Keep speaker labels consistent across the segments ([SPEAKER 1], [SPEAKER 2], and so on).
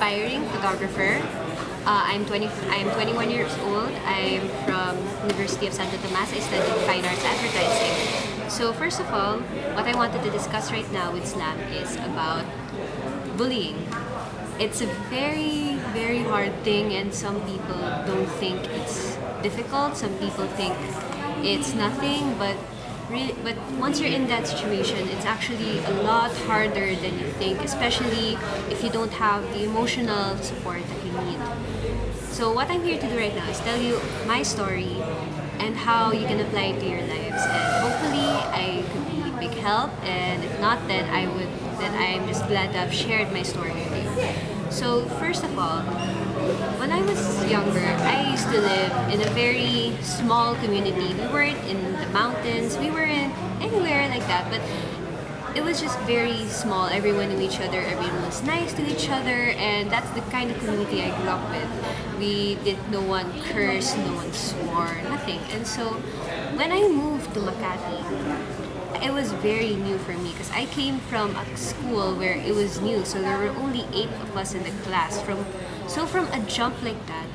[SPEAKER 1] aspiring photographer. I'm 21 years old. I'm from University of Santo Tomas. I studied fine arts advertising. So first of all, what I wanted to discuss right now with Slam is about bullying. It's a very, very hard thing, and some people don't think it's difficult. Some people think it's nothing, but once you're in that situation, it's actually a lot harder than you think, especially if you don't have the emotional support that you need. So what I'm here to do right now is tell you my story and how you can apply it to your lives, and hopefully I could be a big help. And if not, then I'm just glad to have shared my story with you. So first of all, when I was younger, I used to live in a very small community. We weren't in the mountains, we weren't anywhere like that, but it was just very small. Everyone knew each other, everyone was nice to each other, and that's the kind of community I grew up with. No one cursed, no one swore, nothing. And so when I moved to Makati, it was very new for me because I came from a school where it was new, so there were only 8 of us in the class. From a jump like that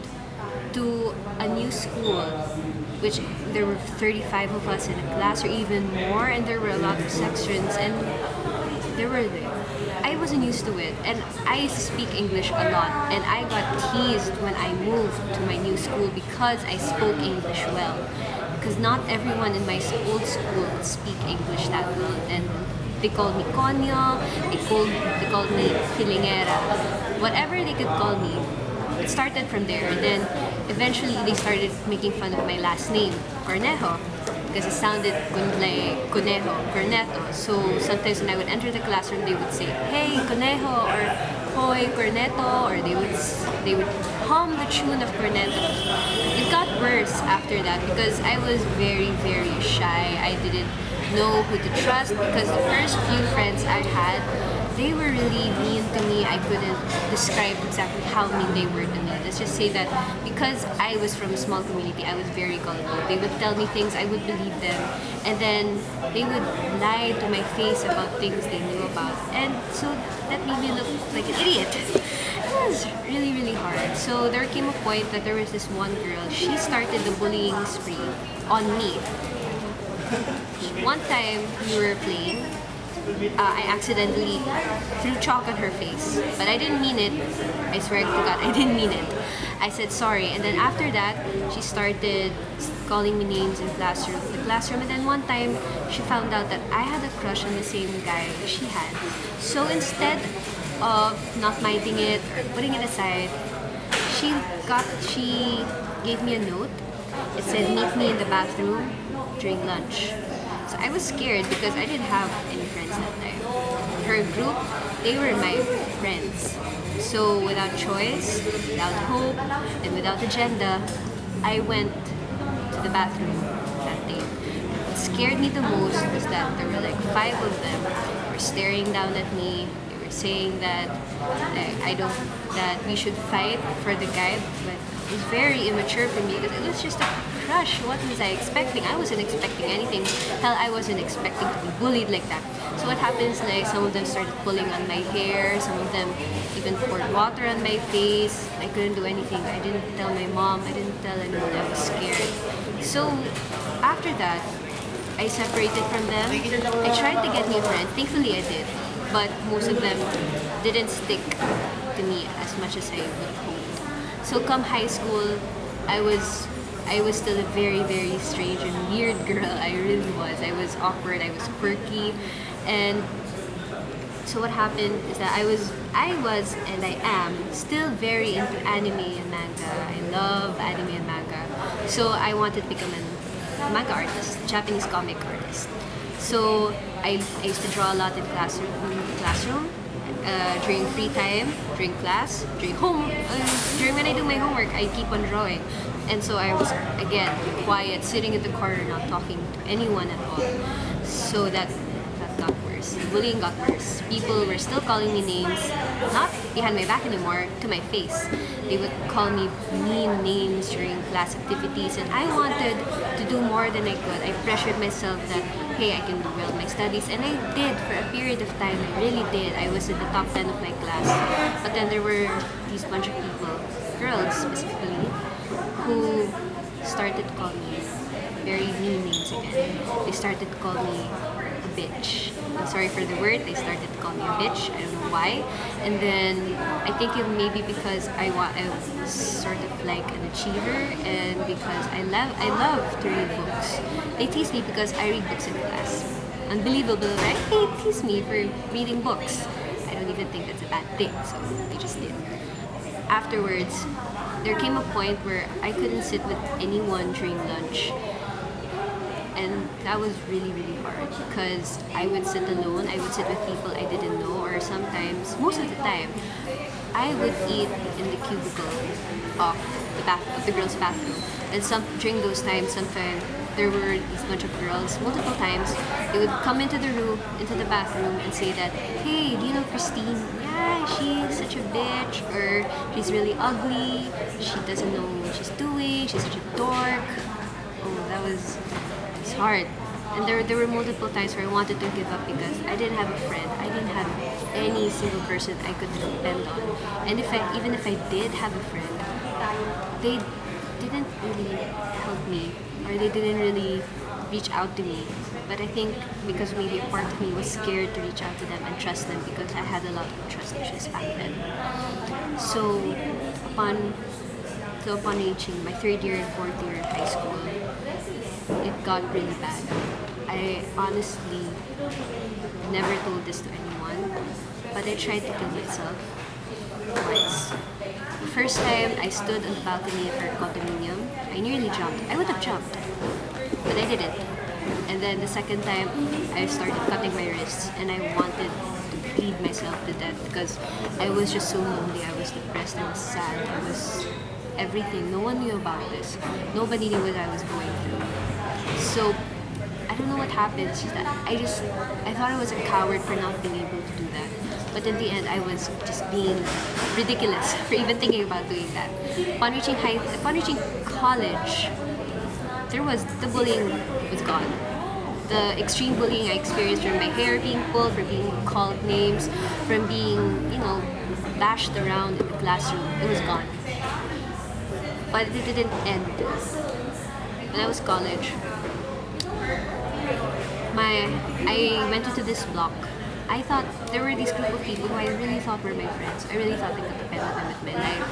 [SPEAKER 1] to a new school, which there were 35 of us in a class or even more, and there were a lot of sections, and I wasn't used to it, and I speak English a lot, and I got teased when I moved to my new school because I spoke English well. Because not everyone in my old school could speak English that well, and they called me Conyo, they called me Filingera, whatever they could call me. It started from there, and then eventually they started making fun of my last name, Cornejo, because it sounded like Conejo, Corneto. So sometimes when I would enter the classroom, they would say, "Hey, Conejo," or "Hoy, Corneto," or they would hum the tune of Corneto. It got worse after that because I was very, very shy. I didn't know who to trust because the first few friends I had, they were really mean to me. I couldn't describe exactly how mean they were to me. Let's just say that because I was from a small community, I was very gullible. They would tell me things, I would believe them, and then they would lie to my face about things they knew about. And so that made me look like an idiot. It was really, really hard. So there came a point that there was this one girl, she started the bullying spree on me. One time we were playing, I accidentally threw chalk on her face, but I didn't mean it. I swear to God, I didn't mean it. I said sorry, and then after that, she started calling me names in the classroom, and then one time, she found out that I had a crush on the same guy she had. So instead of not minding it or putting it aside, she gave me a note. It said, "Meet me in the bathroom during lunch." So I was scared because I didn't have any friends that time. Her group, they were my friends. So without choice, without hope, and without agenda, I went to the bathroom that day. What scared me the most was that there were like 5 of them were staring down at me. They were saying that that we should fight for the guy, but it was very immature for me because it was just a crush. What was I expecting? I wasn't expecting anything. Hell, I wasn't expecting to be bullied like that. So what happens, like, some of them started pulling on my hair, some of them even poured water on my face. I couldn't do anything. I didn't tell my mom, I didn't tell anyone. I was scared. So after that, I separated from them. I tried to get new friends. Thankfully I did. But most of them didn't stick to me as much as I would have hoped. So come high school, I was still a very, very strange and weird girl. I really was. I was awkward, I was quirky, and so what happened is that I was and I am still very into anime and manga. I love anime and manga. So I wanted to become a manga artist, Japanese comic artist. So I used to draw a lot in classroom, during free time, during class, during when I do my homework, I keep on drawing. And so I was, again, quiet, sitting in the corner, not talking to anyone at all. So that got worse. Bullying got worse. People were still calling me names, not behind my back anymore, to my face. They would call me mean names during class activities, and I wanted to do more than I could. I pressured myself that, hey, I can do well in my studies. And I did for a period of time. I really did. I was in the top 10 of my class. But then there were these bunch of people, girls specifically, who started calling me very mean names again. They started calling me a bitch. I'm sorry for the word. They started calling me a bitch. I don't know why. And then I think it may be because I was sort of like an achiever, and because I love to read books. They tease me because I read books in class. Unbelievable, right? They tease me for reading books. I don't even think that's a bad thing, so they just did. Afterwards, there came a point where I couldn't sit with anyone during lunch. And that was really, really hard because I would sit alone. I would sit with people I didn't know, or sometimes, most of the time, I would eat in the cubicle of the girls' bathroom. And during those times, sometimes there were these bunch of girls. Multiple times, they would come into the bathroom, and say that, "Hey, do you know Kristine? Yeah, she's such a bitch," or "She's really ugly. She doesn't know what she's doing. She's such a dork." Oh, that was. It's hard. And there were multiple times where I wanted to give up because I didn't have a friend. I didn't have any single person I could depend on. And even if I did have a friend, they didn't really help me, or they didn't really reach out to me. But I think because maybe a part of me was scared to reach out to them and trust them, because I had a lot of trust issues back then. So upon reaching my third year and fourth year of high school, it got really bad. I honestly never told this to anyone, but I tried to kill myself twice. The first time I stood on the balcony of our condominium, I nearly jumped. I would have jumped, but I didn't. And then the second time, I started cutting my wrists, and I wanted to bleed myself to death because I was just so lonely. I was depressed. I was sad. I was everything. No one knew about this. Nobody knew what I was going through. So I don't know what happened. It's just that I thought I was a coward for not being able to do that. But in the end, I was just being ridiculous for even thinking about doing that. Upon reaching college, the bullying was gone. The extreme bullying I experienced from my hair being pulled, from being called names, from being, bashed around in the classroom, it was gone. But it didn't end. When I was college, I went into this block. I thought there were these group of people who I really thought were my friends. I really thought I could depend on them with my life.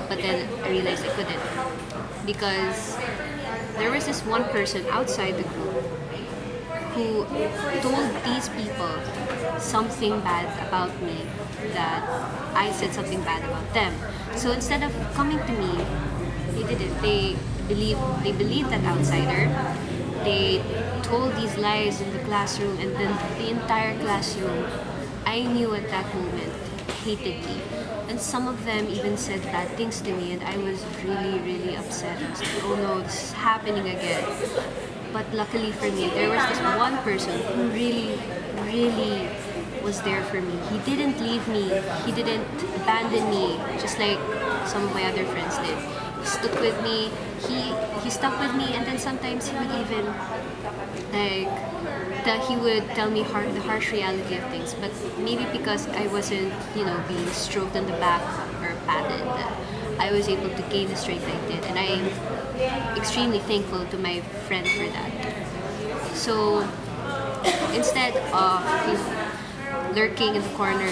[SPEAKER 1] But then I realized I couldn't. Because there was this one person outside the group who told these people something bad about me, that I said something bad about them. So instead of coming to me, they didn't. They believed that outsider. They told these lies in the classroom, and then the entire classroom, I knew at that moment, hated me. And some of them even said bad things to me, and I was really, really upset. I was like, oh no, this is happening again. But luckily for me, there was this one person who really, really was there for me. He didn't leave me. He didn't abandon me, just like some of my other friends did. He stuck with me. He stuck with me, and then sometimes he would even he would tell me the harsh reality of things. But maybe because I wasn't, being stroked on the back or patted, I was able to gain the strength I did, and I am extremely thankful to my friend for that. So instead of lurking in the corner,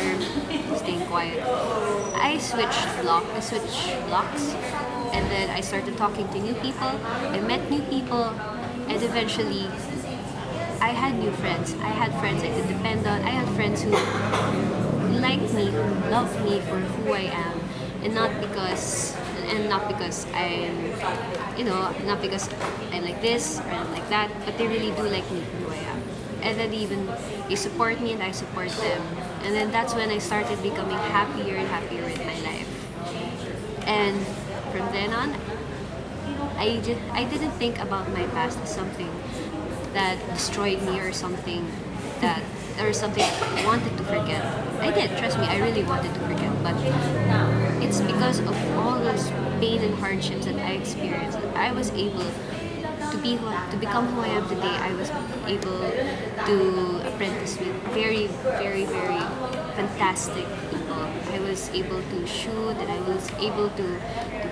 [SPEAKER 1] staying quiet, I switched blocks, and then I started talking to new people. I met new people, and eventually I had new friends. I had friends I could depend on. I had friends who liked me, who loved me for who I am, and not because not because I'm like this or I'm like that, but they really do like me for who I am. And then they support me, and I support them. And then that's when I started becoming happier and happier with my life. And from then on, I didn't think about my past as something that destroyed me, or something I wanted to forget. I did, trust me, I really wanted to forget, but it's because of all those pain and hardships that I experienced that I was able to become who I am today, I was able to apprentice with very, very, very fantastic people. I was able to shoot, and I was able to do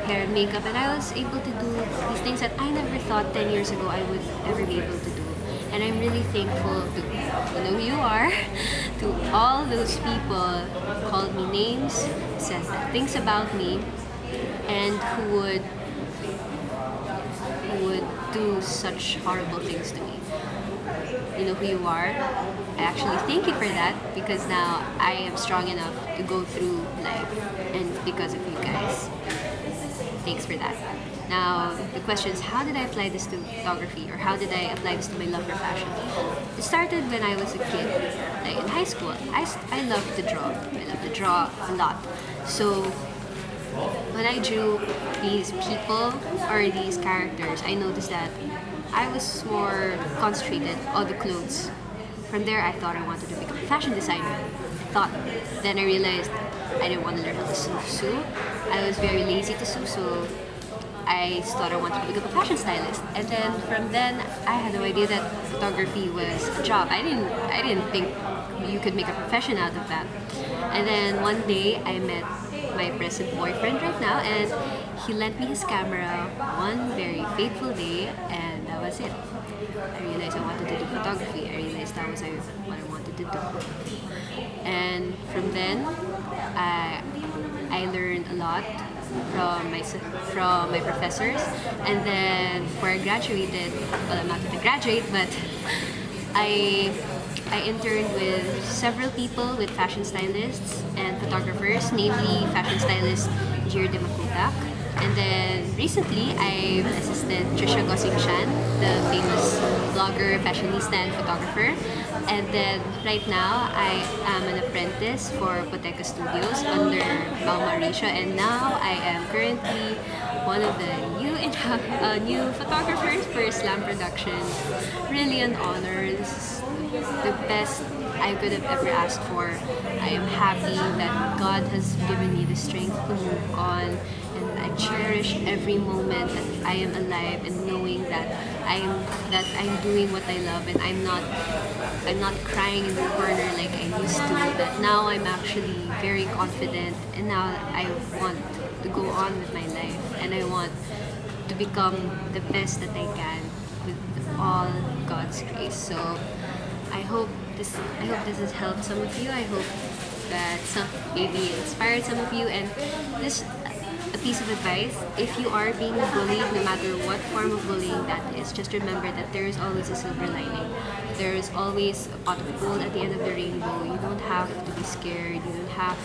[SPEAKER 1] hair and makeup, and I was able to do these things that I never thought 10 years ago I would ever be able to do. And I'm really thankful to, you know who you are, to all those people who called me names, said things about me, and who would do such horrible things to me. You know who you are. I actually thank you for that, because now I am strong enough to go through life, and because of you guys. Thanks for that. Now, the question is, how did I apply this to photography, or how did I apply this to my love for fashion? It started when I was a kid, like in high school. I loved to draw. I loved to draw a lot. So when I drew these people or these characters, I noticed that I was more concentrated on the clothes. From there, I thought I wanted to become a fashion designer. Then I realized I didn't want to learn how to sew. I was very lazy to sew, so I thought I wanted to become a fashion stylist. And then from then, I had no idea that photography was a job. I didn't think you could make a profession out of that. And then one day, I met my present boyfriend right now, and he lent me his camera one very fateful day, and that was it. I realized I wanted to do photography. I realized that was what I wanted to do. And from then, I learned a lot from my professors. And then before I graduated, well, I'm not going to graduate, but I interned with several people, with fashion stylists and photographers, namely fashion stylist Jir de Makutak. And then recently, I've assisted Trisha Gosing-Shan, the famous blogger, fashionista, and photographer. And then right now, I am an apprentice for Boteca Studios under Bao Mauricio. And now I am currently one of the new photographers for Slam Productions. Really an honor. This is the best I could have ever asked for. I am happy that God has given me the strength to move on, and I cherish every moment that I am alive, and knowing that I'm doing what I love, and I'm not crying in the corner like I used to. That now I'm actually very confident, and now I want to go on with my life, and I want to become the best that I can with all God's grace. So I hope this has helped some of you. I hope that maybe inspired some of you. And this a piece of advice: if you are being bullied, no matter what form of bullying that is, just remember that there is always a silver lining. There is always a pot of gold at the end of the rainbow. You don't have to be scared. You don't have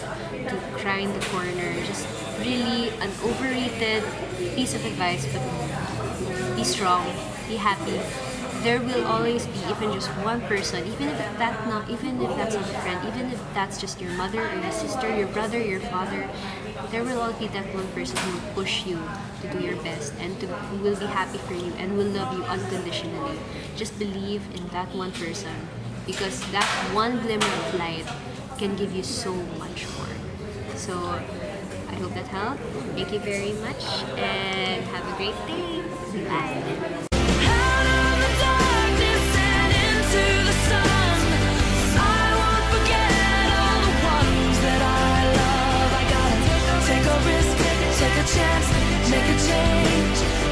[SPEAKER 1] to cry in the corner. Just really an overrated piece of advice, but be strong, be happy. There will always be even just one person, even if that's not a friend, even if that's just your mother or your sister, your brother, your father. There will always be that one person who will push you to do your best, and who will be happy for you and will love you unconditionally. Just believe in that one person, because that one glimmer of light can give you so much more. So I hope that helped. Thank you very much, and have a great day. Bye.
[SPEAKER 2] Take a risk, take a chance, make a change.